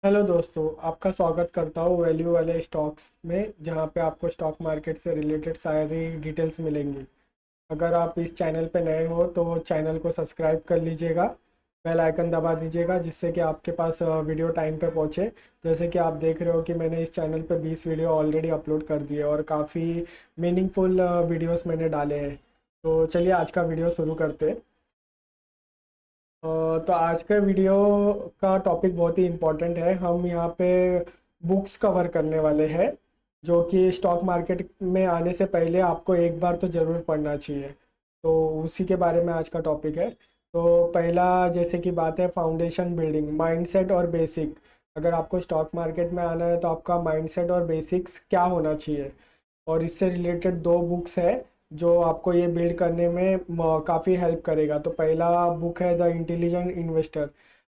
Hello दोस्तों, आपका स्वागत करता हूँ वैल्यू वाले स्टॉक्स में, जहाँ पे आपको स्टॉक मार्केट से रिलेटेड सारी डिटेल्स मिलेंगी। अगर आप इस चैनल पे नए हो तो चैनल को सब्सक्राइब कर लीजिएगा, बेल आइकन दबा दीजिएगा जिससे कि आपके पास वीडियो टाइम पे पहुँचे। जैसे कि आप देख रहे हो कि मैंने इस चैनल पे 20 वीडियो ऑलरेडी अपलोड कर दिए और काफ़ी मीनिंगफुल वीडियोस मैंने डाले हैं। तो चलिए आज का वीडियो शुरू करते हैं। तो आज का वीडियो का टॉपिक बहुत ही इम्पोर्टेंट है। हम यहाँ पे बुक्स कवर करने वाले हैं जो कि स्टॉक मार्केट में आने से पहले आपको एक बार तो ज़रूर पढ़ना चाहिए। तो उसी के बारे में आज का टॉपिक है। तो पहला जैसे कि बात है फाउंडेशन बिल्डिंग, माइंडसेट और बेसिक। अगर आपको स्टॉक मार्केट में आना है तो आपका माइंडसेट और बेसिक्स क्या होना चाहिए, और इससे रिलेटेड दो बुक्स है जो आपको ये बिल्ड करने में काफ़ी हेल्प करेगा। तो पहला बुक है the intelligent investor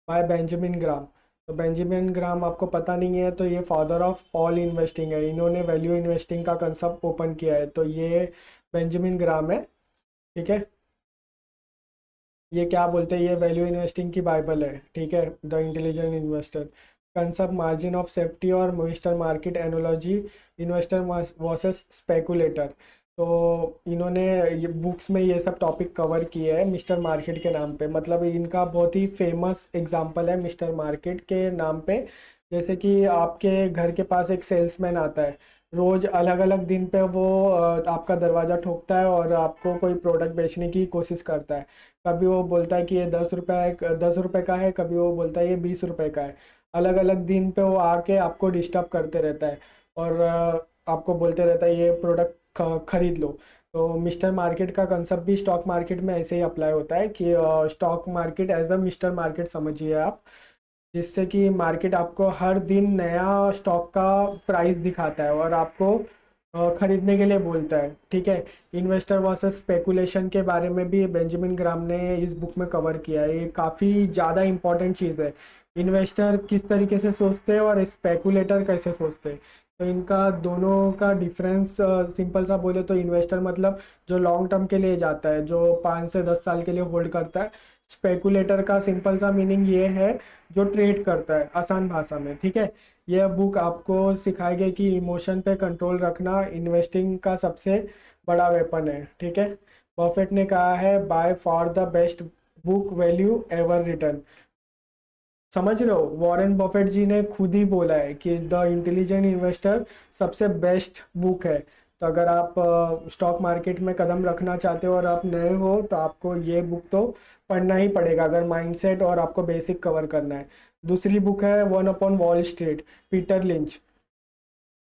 by Benjamin Graham. तो बेंजामिन ग्राम आपको पता नहीं है तो ये फादर ऑफ ऑल इन्वेस्टिंग है। इन्होंने वैल्यू इन्वेस्टिंग का कंसेप्ट ओपन किया है। तो ये बेंजामिन ग्राम है, ठीक है। ये क्या बोलते हैं, ये वैल्यू इन्वेस्टिंग की बाइबल है, ठीक है। The intelligent investor, concept, margin of safety और mister market analogy, investor versus speculator. तो इन्होंने ये बुक्स में ये सब टॉपिक कवर किए हैं मिस्टर मार्केट के नाम पे। मतलब इनका बहुत ही फेमस एग्जांपल है मिस्टर मार्केट के नाम पे। जैसे कि आपके घर के पास एक सेल्समैन आता है, रोज अलग अलग दिन पे वो आपका दरवाज़ा ठोकता है और आपको कोई प्रोडक्ट बेचने की कोशिश करता है। कभी वो बोलता है कि ये 10 रुपये का है, कभी वो बोलता है ये 20 रुपये का है। अलग अलग दिन पे वो आके आपको डिस्टर्ब करते रहता है और आपको बोलते रहता है ये प्रोडक्ट खरीद लो। तो मिस्टर मार्केट का कंसेप्ट भी स्टॉक मार्केट में ऐसे ही अप्लाई होता है कि stock market as a mister market समझिए आप, जिससे कि मार्केट आपको हर दिन नया स्टॉक का प्राइस दिखाता है और आपको खरीदने के लिए बोलता है, ठीक है। इन्वेस्टर वर्सेस स्पेकुलेशन के बारे में भी बेंजामिन ग्राम ने इस बुक में कवर किया है। ये काफ़ी ज़्यादा इंपॉर्टेंट चीज़ है। इन्वेस्टर किस तरीके से सोचते हैं और स्पेकुलेटर कैसे सोचते हैं। तो इनका दोनों का डिफरेंस सिंपल सा बोले तो इन्वेस्टर मतलब जो लॉन्ग टर्म के लिए जाता है, जो 5 से 10 साल के लिए होल्ड करता है। स्पेकुलेटर का सिंपल सा मीनिंग ये है, जो ट्रेड करता है आसान भाषा में, ठीक है। यह बुक आपको सिखाएगी कि इमोशन पे कंट्रोल रखना इन्वेस्टिंग का सबसे बड़ा वेपन है, ठीक है। बफेट ने कहा है buy for the best book value ever return. समझ रहे हो, वॉरेन बफेट जी ने खुद ही बोला है कि द इंटेलिजेंट इन्वेस्टर सबसे बेस्ट बुक है। तो अगर आप स्टॉक मार्केट में कदम रखना चाहते हो और आप नए हो तो आपको ये बुक तो पढ़ना ही पड़ेगा अगर माइंडसेट और आपको बेसिक कवर करना है। दूसरी बुक है one upon wall street, Peter lynch,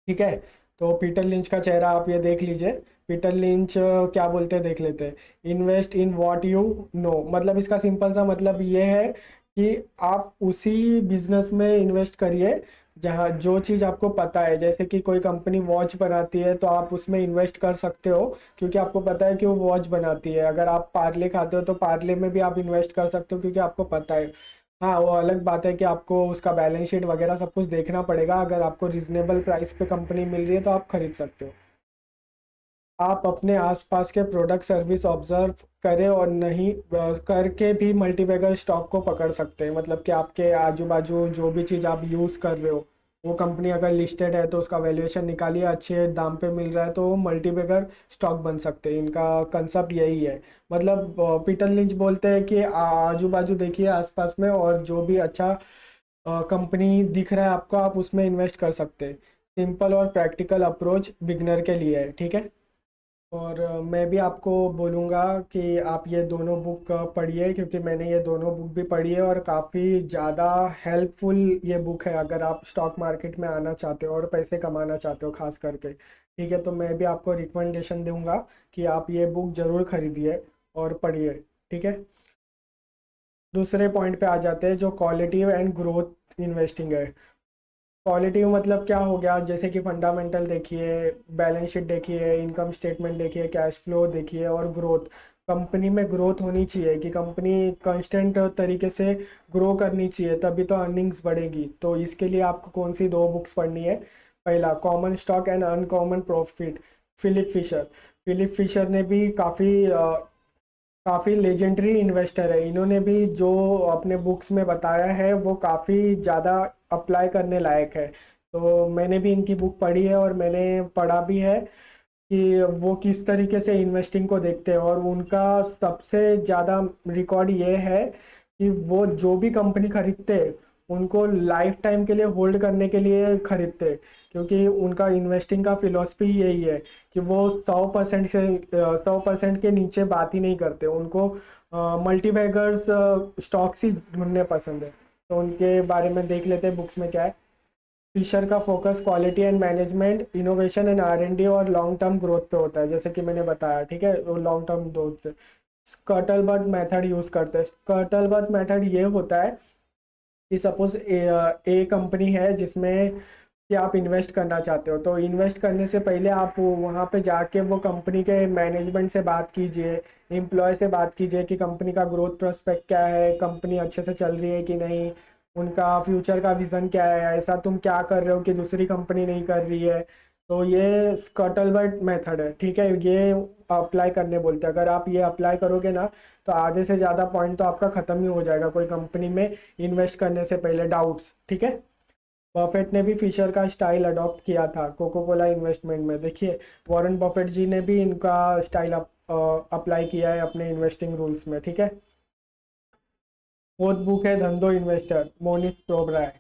ठीक है। तो पीटर लिंच का चेहरा आप ये देख लीजिए। पीटर लिंच क्या बोलते हैं देख लेते हैं। Invest in what you know, मतलब इसका सिंपल सा मतलब ये है कि आप उसी बिजनेस में इन्वेस्ट करिए जहाँ जो चीज़ आपको पता है। जैसे कि कोई कंपनी वॉच बनाती है तो आप उसमें इन्वेस्ट कर सकते हो क्योंकि आपको पता है कि वो वॉच बनाती है। अगर आप पार्ले खाते हो तो पार्ले में भी आप इन्वेस्ट कर सकते हो क्योंकि आपको पता है। हाँ, वो अलग बात है कि आपको उसका बैलेंस शीट वगैरह सब कुछ देखना पड़ेगा। अगर आपको रिजनेबल प्राइस पे कंपनी मिल रही है तो आप खरीद सकते हो। आप अपने आसपास के प्रोडक्ट सर्विस ऑब्जर्व करें और नहीं करके भी मल्टीबैगर स्टॉक को पकड़ सकते हैं। मतलब कि आपके आजू बाजू जो भी चीज़ आप यूज़ कर रहे हो, वो कंपनी अगर लिस्टेड है तो उसका वैल्यूएशन निकालिए, अच्छे दाम पे मिल रहा है तो वो मल्टीबैगर स्टॉक बन सकते हैं। इनका कंसेप्ट यही है। मतलब पीटर लिंच बोलते हैं कि आजू बाजू देखिए आसपास में, और जो भी अच्छा कंपनी दिख रहा है आपको आप उसमें इन्वेस्ट कर सकते हैं। सिंपल और प्रैक्टिकल अप्रोच बिगनर के लिए है, ठीक है। और मैं भी आपको बोलूँगा कि आप ये दोनों बुक पढ़िए क्योंकि मैंने ये दोनों बुक भी पढ़ी है और काफ़ी ज़्यादा हेल्पफुल ये बुक है अगर आप स्टॉक मार्केट में आना चाहते हो और पैसे कमाना चाहते हो खास करके, ठीक है। तो मैं भी आपको रिकमेंडेशन दूंगा कि आप ये बुक ज़रूर खरीदिए और पढ़िए, ठीक है। दूसरे पॉइंट पे आ जाते हैं जो क्वालिटी एंड ग्रोथ इन्वेस्टिंग है। क्वालिटी मतलब क्या हो गया, जैसे कि फंडामेंटल देखिए, बैलेंस शीट देखिए, इनकम स्टेटमेंट देखिए, कैश फ्लो देखिए, और ग्रोथ। कंपनी में ग्रोथ होनी चाहिए कि कंपनी कांस्टेंट तरीके से ग्रो करनी चाहिए, तभी तो अर्निंग्स बढ़ेगी। तो इसके लिए आपको कौन सी दो बुक्स पढ़नी है। पहला common stock and uncommon profit, Philip Fisher. Philip Fisher ने भी काफ़ी काफ़ी लेजेंडरी इन्वेस्टर है। इन्होंने भी जो अपने बुक्स में बताया है वो काफ़ी ज़्यादा अप्लाई करने लायक है। तो मैंने भी इनकी बुक पढ़ी है और मैंने पढ़ा भी है कि वो किस तरीके से इन्वेस्टिंग को देखते हैं। और उनका सबसे ज़्यादा रिकॉर्ड ये है कि वो जो भी कंपनी खरीदते हैं उनको लाइफ टाइम के लिए होल्ड करने के लिए खरीदते हैं, क्योंकि उनका इन्वेस्टिंग का फिलॉसफी यही है कि वो 100% से 100% के नीचे बात ही नहीं करते। उनको मल्टीबैगर्स स्टॉक्स ही ढूंढने पसंद है। तो उनके बारे में देख लेते हैं बुक्स में क्या है। फिशर का focus quality and management, innovation and R&D और लॉन्ग टर्म ग्रोथ पे होता है, जैसे कि मैंने बताया। ठीक है, वो long term growth. Scuttlebutt method use करते हैं। स्कर्टलबर्ट मेथड ये होता है कि सपोज ए कंपनी है जिसमें कि आप इन्वेस्ट करना चाहते हो, तो इन्वेस्ट करने से पहले आप वहाँ पे जाके वो कंपनी के मैनेजमेंट से बात कीजिए, एम्प्लॉय से बात कीजिए कि कंपनी का ग्रोथ प्रोस्पेक्ट क्या है, कंपनी अच्छे से चल रही है कि नहीं, उनका फ्यूचर का विज़न क्या है, ऐसा तुम क्या कर रहे हो कि दूसरी कंपनी नहीं कर रही है। तो ये स्कटलबर्ट मेथड है। ठीक है, ये अप्लाई करने बोलते हैं। अगर आप ये अप्लाई करोगे ना तो आधे से ज़्यादा पॉइंट तो आपका ख़त्म ही हो जाएगा कोई कंपनी में इन्वेस्ट करने से पहले, डाउट्स। ठीक है। बफेट ने भी फिशर का स्टाइल अडॉप्ट किया था कोको कोला इन्वेस्टमेंट में। देखिए, वॉरेन बफेट जी ने भी इनका स्टाइल अप्लाई किया है अपने इन्वेस्टिंग रूल्स में। ठीक है। फोर्थ बुक है धंधो इन्वेस्टर, मोनिस प्रोबराय।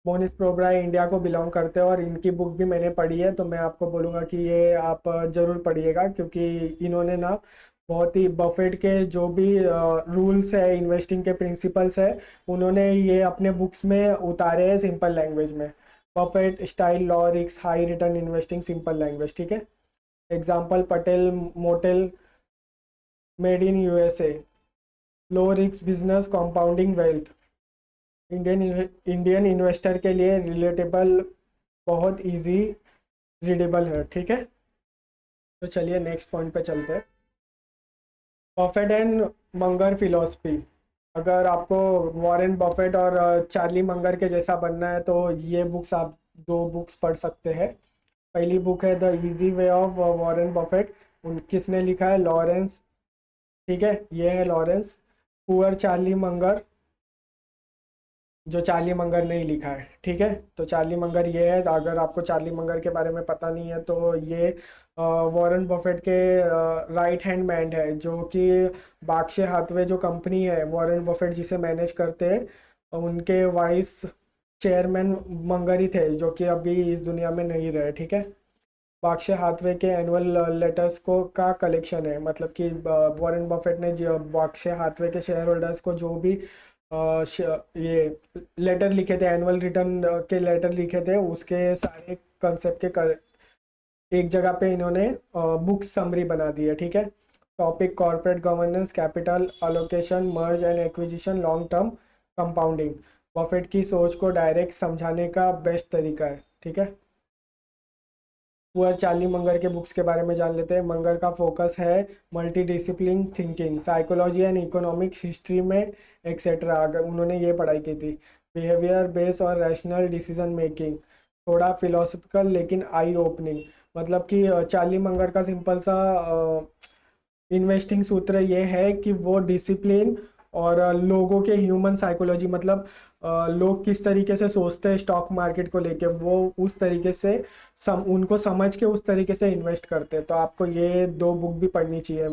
मोनिस प्रोबराय इंडिया को बिलोंग करते हैं और इनकी बुक भी मैंने पढ़ी है, तो मैं आपको बोलूँगा कि ये आप ज़रूर पढ़िएगा, क्योंकि इन्होंने ना बहुत ही बफेट के जो भी रूल्स है, इन्वेस्टिंग के प्रिंसिपल्स है, उन्होंने ये अपने बुक्स में उतारे हैं सिंपल लैंग्वेज में। बफेट स्टाइल लॉ रिक्स high return investing simple language. ठीक है। Example Patel motel, made in USA, low risk business compounding wealth. Indian Indian investor के लिए रिलेटेबल, बहुत इजी रीडेबल है। ठीक है। तो चलिए नेक्स्ट पॉइंट पे चलते हैं। Buffett and Munger philosophy. अगर आपको वॉरेन बफेट और चार्ली मंगर के जैसा बनना है तो ये बुक्स आप दो बुक्स पढ़ सकते हैं। पहली बुक है the easy way of Warren Buffett. उन किसने लिखा है? लॉरेंस। ठीक है, ये है लॉरेंस। पुअर चार्ली मंगर, जो चार्ली मंगर ने ही लिखा है। ठीक है, तो चार्ली मंगर ये है। अगर आपको चार्ली मंगर के बारे में पता नहीं है तो ये वॉरेन बफेट के राइट हैंड मैन है, जो कि बार्कशे हाथवे जो कंपनी है वॉरेन बफेट जिसे मैनेज करते हैं, उनके वाइस चेयरमैन मंगर ही थे, जो कि अभी इस दुनिया में नहीं रहे। ठीक है। बार्कशे हाथवे के एनुअल लेटर्स को का कलेक्शन है, मतलब कि वॉरेन बफेट ने बार्कशे हाथवे के शेयर होल्डर्स को जो भी ये लेटर लिखे थे, एनुअल रिटर्न के लेटर लिखे थे, उसके सारे कंसेप्ट के एक जगह पे इन्होंने बुक समरी बना दी है। ठीक है। Topic corporate governance, capital allocation, merge and acquisition, long term compounding. Buffett की सोच को डायरेक्ट समझाने का बेस्ट तरीका है। ठीक है। पुअर चार्ली मंगर के बुक्स के बारे में जान लेते हैं। मंगर का फोकस है multi discipline thinking, psychology and economics, history में एक्सेट्रा। अगर उन्होंने ये पढ़ाई की थी। बिहेवियर बेस्ड और रैशनल डिसीजन मेकिंग, थोड़ा फिलोसफिकल लेकिन आई ओपनिंग। मतलब कि चार्ली मंगर का सिंपल सा इन्वेस्टिंग सूत्र ये है कि वो डिसिप्लिन और लोगों के ह्यूमन साइकोलॉजी, मतलब लोग किस तरीके से सोचते हैं स्टॉक मार्केट को लेके, वो उस तरीके से उनको समझ के उस तरीके से इन्वेस्ट करते हैं। तो आपको ये दो बुक भी पढ़नी चाहिए।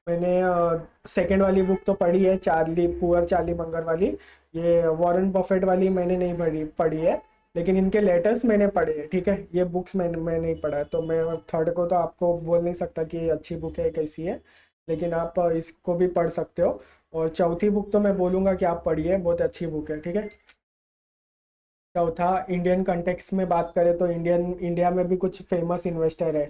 मैंने सेकंड वाली बुक तो पढ़ी है, चार्ली पुअर चार्ली मंगर वाली। ये वॉरेन बफेट वाली मैंने नहीं पढ़ी पढ़ी है, लेकिन इनके लेटर्स मैंने पढ़े हैं। ठीक है, ये बुक्स मैं नहीं पढ़ा है, तो मैं थर्ड को तो आपको बोल नहीं सकता कि अच्छी बुक है कैसी है, लेकिन आप इसको भी पढ़ सकते हो। और चौथी बुक तो मैं बोलूँगा कि आप पढ़िए, बहुत अच्छी बुक है। ठीक है। चौथा, इंडियन कंटेक्स्ट में बात करें तो इंडिया में भी कुछ फेमस इन्वेस्टर है,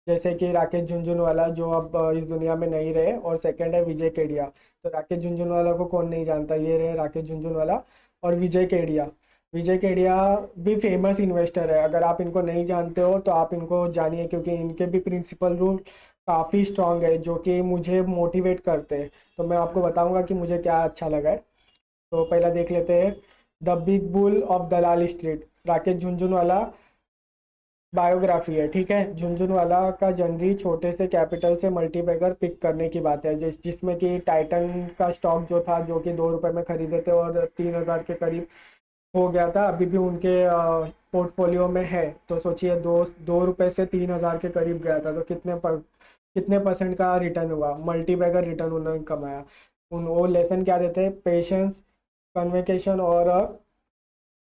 जैसे कि राकेश झुनझुनवाला, जो अब इस दुनिया में नहीं रहे। और सेकंड है विजय केडिया। तो राकेश झुनझुनवाला को कौन नहीं जानता, ये रहे राकेश झुनझुनवाला। और विजय केडिया, विजय केडिया भी फेमस इन्वेस्टर है। अगर आप इनको नहीं जानते हो तो आप इनको जानिए, क्योंकि इनके भी प्रिंसिपल रूल काफ़ी स्ट्रांग है, जो कि मुझे मोटिवेट करते हैं। तो मैं आपको बताऊंगा कि मुझे क्या अच्छा लगा है। तो पहला देख लेते हैं, the big bull of Dalal street. Rakesh Jhunjhunwala biography है, ठीक है। झुनझुनवाला का जनरी छोटे से कैपिटल से मल्टीबैगर पिक करने की बात है, जिसमें कि टाइटन का स्टॉक जो था, जो कि 2 रुपए में खरीदे थे और 3,000 के करीब हो गया था, अभी भी उनके पोर्टफोलियो में है। तो सोचिए, 2 रुपए से 3,000 के करीब गया था, तो कितने परसेंट का रिटर्न हुआ, मल्टीबैगर रिटर्न उन्होंने कमाया। उन वो लेसन क्या देते हैं, पेशेंस, कन्विक्शन और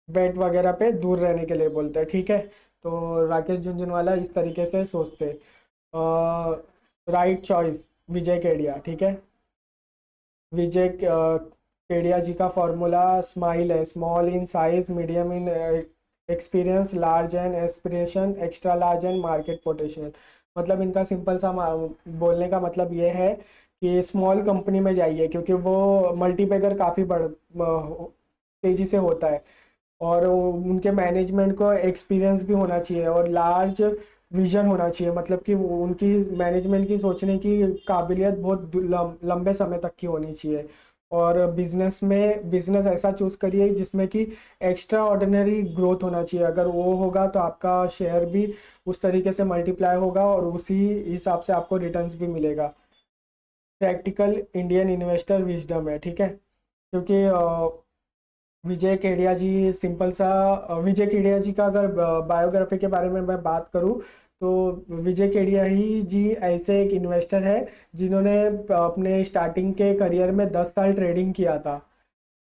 बेट वगैरह पे दूर रहने के लिए बोलते हैं, ठीक है। तो राकेश झुनझुनवाला इस तरीके से सोचते। राइट चॉइस, विजय केडिया, ठीक है। विजय केडिया जी का फॉर्मूला स्माइल है, small in size, medium in experience, large and aspiration, extra large and market potential. मतलब इनका सिंपल सा बोलने का मतलब ये है कि स्मॉल कंपनी में जाइए, क्योंकि वो मल्टीबैगर काफ़ी तेजी से होता है, और उनके मैनेजमेंट को एक्सपीरियंस भी होना चाहिए और लार्ज विजन होना चाहिए। मतलब कि उनकी मैनेजमेंट की सोचने की काबिलियत बहुत लंबे समय तक की होनी चाहिए। और बिजनेस ऐसा चूज करिए जिसमें कि एक्स्ट्रा ऑर्डिनरी ग्रोथ होना चाहिए। अगर वो होगा तो आपका शेयर भी उस तरीके से मल्टीप्लाई होगा और उसी हिसाब से आपको रिटर्न्स भी मिलेगा। प्रैक्टिकल इंडियन इन्वेस्टर विजडम है, ठीक है। क्योंकि विजय केडिया जी का अगर बायोग्राफी के बारे में मैं बात करूं, तो विजय केडिया ही जी ऐसे एक इन्वेस्टर है जिन्होंने अपने स्टार्टिंग के करियर में 10 साल ट्रेडिंग किया था।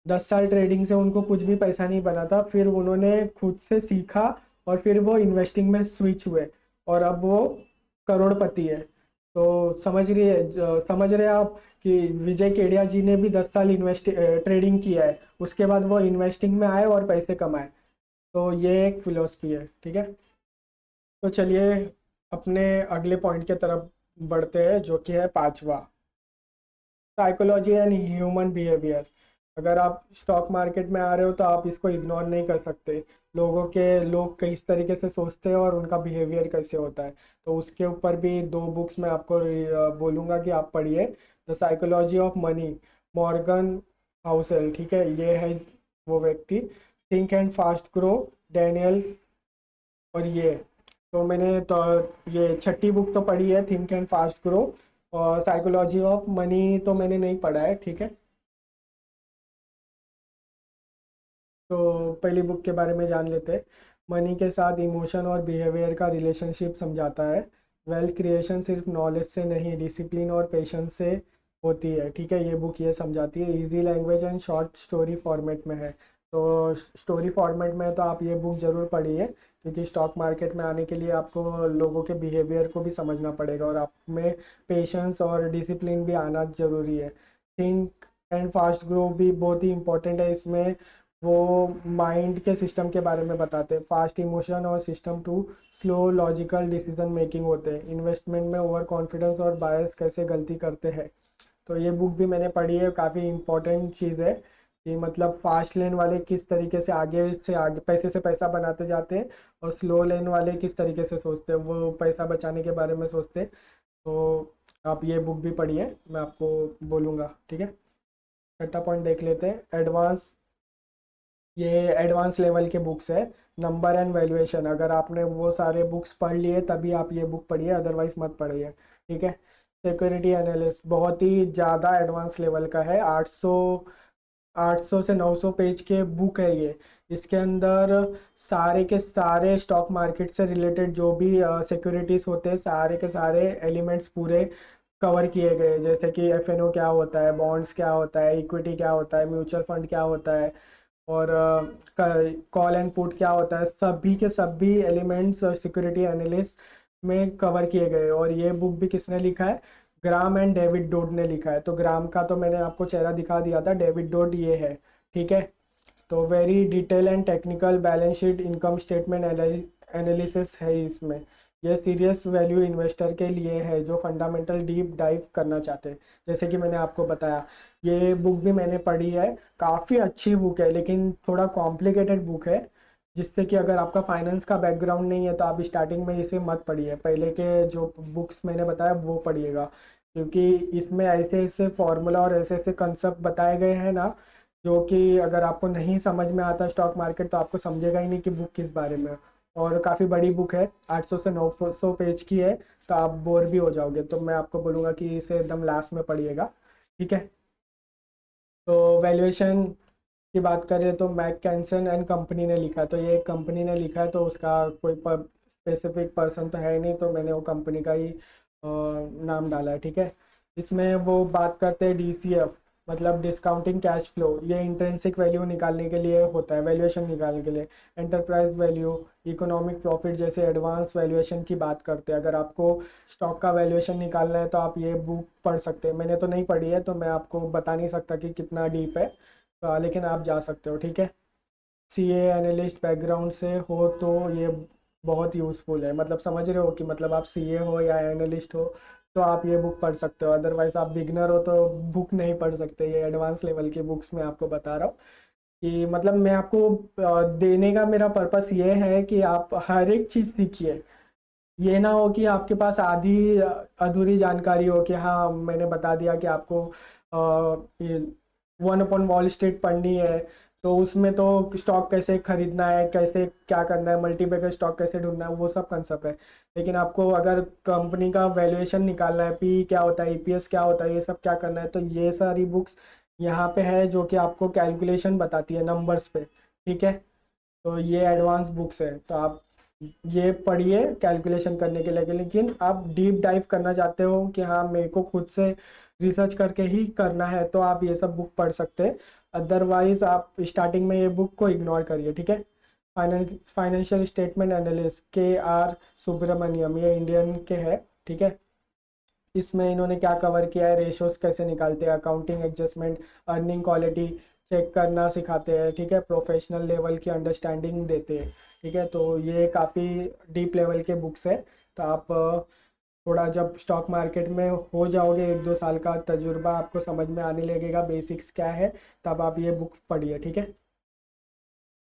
10 साल ट्रेडिंग से उनको कुछ भी पैसा नहीं बना था, फिर उन्होंने खुद से सीखा और फिर वो इन्वेस्टिंग में स्विच हुए, और अब वो करोड़पति है। तो समझ रहे हैं आप कि विजय केडिया जी ने भी 10 साल इन्वेस्ट ट्रेडिंग किया है, उसके बाद वो इन्वेस्टिंग में आए और पैसे कमाए। तो ये एक फिलोसफी है, ठीक है। तो चलिए अपने अगले पॉइंट की तरफ बढ़ते हैं, जो कि है पांचवा, साइकोलॉजी एंड ह्यूमन बिहेवियर। अगर आप स्टॉक मार्केट में आ रहे हो तो आप इसको इग्नोर नहीं कर सकते। लोग किस तरीके से सोचते हैं और उनका बिहेवियर कैसे होता है। तो उसके ऊपर भी 2 बुक्स मैं आपको बोलूँगा कि आप पढ़िए। The psychology of money, Morgan Housel, ठीक है, ये है वो व्यक्ति। Think and fast grow, Daniel. और ये तो मैंने तो ये छठी बुक तो पढ़ी है, थिंक एंड फास्ट ग्रो। और साइकोलॉजी ऑफ मनी तो मैंने नहीं पढ़ा है, ठीक है। तो पहली बुक के बारे में जान लेते हैं। मनी के साथ इमोशन और बिहेवियर का रिलेशनशिप समझाता है। वेल्थ क्रिएशन सिर्फ नॉलेज से नहीं, डिसिप्लिन और पेशेंस से होती है, ठीक है। ये बुक ये समझाती है। Easy language and short story format में है। तो स्टोरी फॉर्मेट में है, तो आप ये बुक ज़रूर पढ़िए, क्योंकि स्टॉक मार्केट में आने के लिए आपको लोगों के बिहेवियर को भी समझना पड़ेगा और आप में पेशेंस और डिसिप्लिन भी आना ज़रूरी है। थिंक एंड फास्ट ग्रो भी बहुत ही इंपॉर्टेंट है इसमें। वो माइंड के सिस्टम के बारे में बताते हैं। फास्ट इमोशन और system two slow logical decision making होते हैं। इन्वेस्टमेंट में ओवर कॉन्फिडेंस और बायस कैसे गलती करते हैं। तो ये बुक भी मैंने पढ़ी है, काफ़ी इंपॉर्टेंट चीज़ है कि मतलब फास्ट लेन वाले किस तरीके से आगे पैसे से पैसा बनाते जाते हैं, और स्लो लेन वाले किस तरीके से सोचते हैं, वो पैसा बचाने के बारे में सोचते हैं। तो आप ये बुक भी पढ़िए, मैं आपको बोलूँगा, ठीक है। छठा पॉइंट देख लेते हैं, एडवांस। ये एडवांस लेवल के बुक्स है। नंबर एंड वैल्यूएशन, अगर आपने वो सारे बुक्स पढ़ लिए तभी आप ये बुक पढ़िए, अदरवाइज मत पढ़िए, ठीक है। सिक्योरिटी एनालिस्ट बहुत ही ज़्यादा एडवांस लेवल का है। 800 से 900 पेज के बुक है ये। इसके अंदर सारे के सारे स्टॉक मार्केट से रिलेटेड जो भी सिक्योरिटीज होते हैं, सारे के सारे एलिमेंट्स पूरे कवर किए गए, जैसे कि एफएनओ क्या होता है, बॉन्ड्स क्या होता है, इक्विटी क्या होता है, म्यूचुअल फंड क्या होता है, और कॉल एंड पुट क्या होता है। सभी के सभी एलिमेंट्स सिक्योरिटी एनालिस्ट में कवर किए गए। और ये बुक भी किसने लिखा है, ग्राम एंड डेविड डोड ने लिखा है। तो ग्राम का तो मैंने आपको चेहरा दिखा दिया था, डेविड डोड ये है, ठीक है। तो very detail and technical balance sheet, income statement analysis है इसमें। यह सीरियस वैल्यू इन्वेस्टर के लिए है जो फंडामेंटल डीप डाइव करना चाहते हैं, जैसे कि मैंने आपको बताया। ये बुक भी मैंने पढ़ी है, काफ़ी अच्छी बुक है, लेकिन थोड़ा कॉम्प्लिकेटेड बुक है, जिससे कि अगर आपका फाइनेंस का बैकग्राउंड नहीं है तो आप स्टार्टिंग में इसे मत पढ़िए। पहले के जो बुक्स मैंने बताया वो पढ़िएगा, क्योंकि इसमें ऐसे ऐसे फॉर्मूला और ऐसे ऐसे कंसेप्ट बताए गए हैं ना, जो कि अगर आपको नहीं समझ में आता स्टॉक मार्केट, तो आपको समझेगा ही नहीं कि बुक किस बारे में है। और काफ़ी बड़ी बुक है, 800 से 900 पेज की है, तो आप बोर भी हो जाओगे, तो मैं आपको बोलूँगा कि इसे एकदम लास्ट में पढ़िएगा। ठीक है। तो वैल्यूएशन की बात करें तो मैककेंसन एंड कंपनी ने लिखा है, तो ये कंपनी ने लिखा है, तो उसका कोई स्पेसिफिक पर्सन तो है नहीं, तो मैंने वो कंपनी का ही नाम डाला है। ठीक है। इसमें वो बात करते हैं डीसीएफ, मतलब डिस्काउंटिंग कैश फ्लो, ये इंट्रिंसिक वैल्यू निकालने के लिए होता है, वैल्यूएशन निकालने के लिए। एंटरप्राइज वैल्यू, इकोनॉमिक प्रॉफिट जैसे एडवांस वैल्यूएशन की बात करते हैं। अगर आपको स्टॉक का वैल्यूएशन निकालना है तो आप ये बुक पढ़ सकते हैं। मैंने तो नहीं पढ़ी है, तो मैं आपको बता नहीं सकता कि कितना डीप है, लेकिन आप जा सकते हो। ठीक है। सीए एनालिस्ट बैकग्राउंड से हो तो ये बहुत यूज़फुल है, मतलब समझ रहे हो कि मतलब आप सीए हो या एनालिस्ट हो तो आप ये बुक पढ़ सकते हो। अदरवाइज आप बिगनर हो तो बुक नहीं पढ़ सकते। ये एडवांस लेवल की बुक्स मैं आपको बता रहा हूँ कि मतलब मैं आपको देने का मेरा पर्पस ये है कि आप हर एक चीज़ सीखिए। ये ना हो कि आपके पास आधी अधूरी जानकारी हो कि हाँ मैंने बता दिया कि आपको वन अपॉन वॉल स्ट्रीट पढ़नी है, तो उसमें तो स्टॉक कैसे खरीदना है, कैसे क्या करना है, मल्टीबैगर स्टॉक कैसे ढूंढना है, वो सब कंसेप्ट है। लेकिन आपको अगर कंपनी का वैल्यूएशन निकालना है, पी क्या होता है, ईपीएस क्या होता है, ये सब क्या करना है, तो ये सारी बुक्स यहाँ पे है जो कि आपको कैलकुलेशन बताती है नंबर्स पे। ठीक है। तो ये एडवांस बुक्स है, तो आप ये पढ़िए कैलकुलेशन करने के लिए। लेकिन आप डीप डाइव करना चाहते हो कि हाँ मेरे को खुद से रिसर्च करके ही करना है, तो आप ये सब बुक पढ़ सकते हैं। अदरवाइज आप स्टार्टिंग में ये बुक को इग्नोर करिए। ठीक है। फाइनेंशियल स्टेटमेंट एनालिस्ट के आर सुब्रमण्यम, ये इंडियन के है। ठीक है। इसमें इन्होंने क्या कवर किया है, रेशोज कैसे निकालते हैं, accounting adjustment, earning quality check करना सिखाते हैं। ठीक है। प्रोफेशनल लेवल की अंडरस्टैंडिंग देते हैं। ठीक है। तो ये काफ़ी डीप लेवल के बुक्स है। तो आप थोड़ा जब स्टॉक मार्केट में हो जाओगे, 1-2 साल का तजुर्बा आपको समझ में आने लगेगा बेसिक्स क्या है, तब आप ये बुक पढ़िए। ठीक है।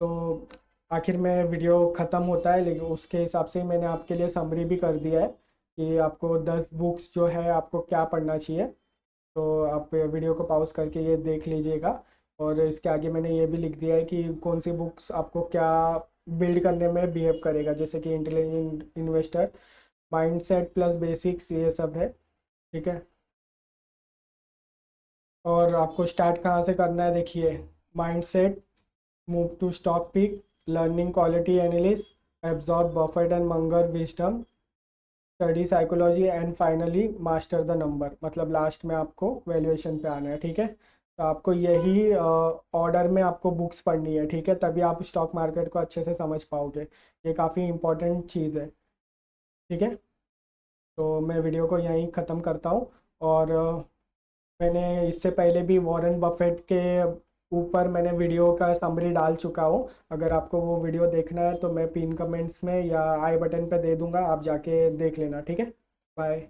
तो आखिर में वीडियो ख़त्म होता है, लेकिन उसके हिसाब से मैंने आपके लिए समरी भी कर दिया है कि आपको 10 बुक्स जो है आपको क्या पढ़ना चाहिए। तो आप वीडियो को पॉज करके ये देख लीजिएगा। और इसके आगे मैंने ये भी लिख दिया है कि कौन सी बुक्स आपको क्या बिल्ड करने में बिहेव करेगा, जैसे कि intelligent investor, mindset plus basics, ये सब है। ठीक है। और आपको स्टार्ट कहाँ से करना है, देखिए, mindset, move to stock pick, learning quality analyst, absorb Buffett and Munger wisdom, study psychology and finally master the number, मतलब लास्ट में आपको वैल्यूएशन पे आना है। ठीक है। तो आपको यही ऑर्डर में आपको बुक्स पढ़नी है। ठीक है। तभी आप स्टॉक मार्केट को अच्छे से समझ पाओगे। ये काफ़ी इंपॉर्टेंट चीज़ है। ठीक है। तो मैं वीडियो को यहीं ख़त्म करता हूँ। और मैंने इससे पहले भी वॉरेन बफेट के ऊपर मैंने वीडियो का समरी डाल चुका हूँ। अगर आपको वो वीडियो देखना है तो मैं पिन कमेंट्स में या आई बटन पे दे दूँगा, आप जाके देख लेना। ठीक है। बाय।